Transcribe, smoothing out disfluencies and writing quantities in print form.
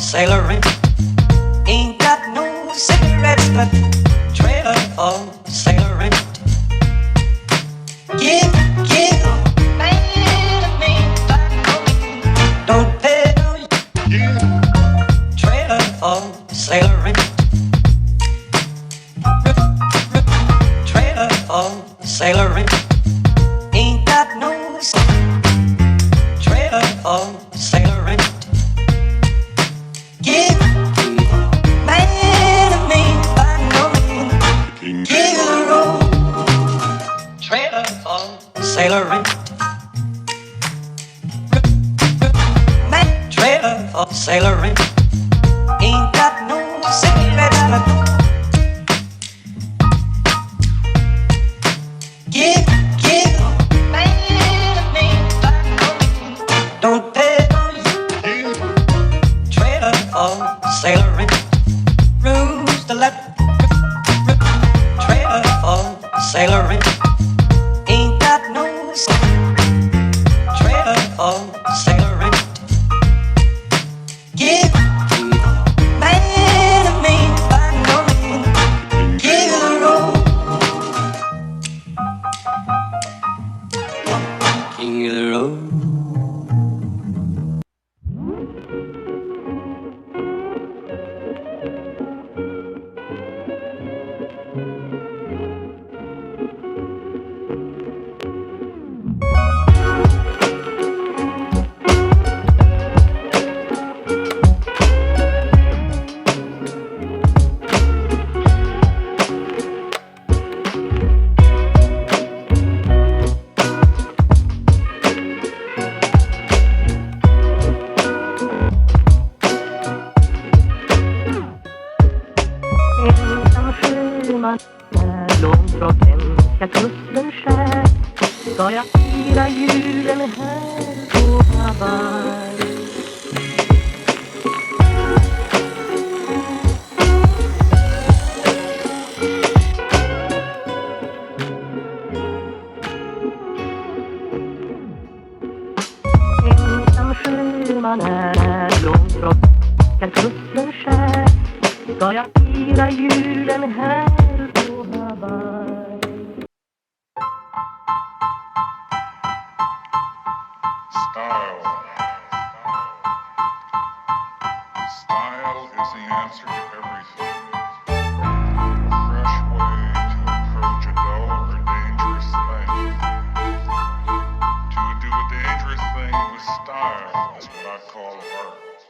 sailoring. Ain't got no cigarettes, but trailer for sailoring. Give man of me, don't pay no trailer for sailoring. Trailer for sailoring. Ain't got no trailer for sailoring. Give man of me, by no means. Give the road. Trailer for sailoring. Man, trailer for sailoring. Ain't got no cigarette. Give man of me, by no means. Don't pay no trailer for sailoring. Rules the left. Trailer for sailoring. Ain't got no trailer for sailoring. Give man of me, by no means. Give the road. King of the road. Långt från svenska kusten skär ska jag fira julen här på Hawaii. Ensam sjöman är långt från svenska kusten skär ska jag fira julen här på Hawaii. Style. Style is the answer to everything. A fresh way to approach a dull or dangerous thing. To do a dangerous thing with style is what I call art.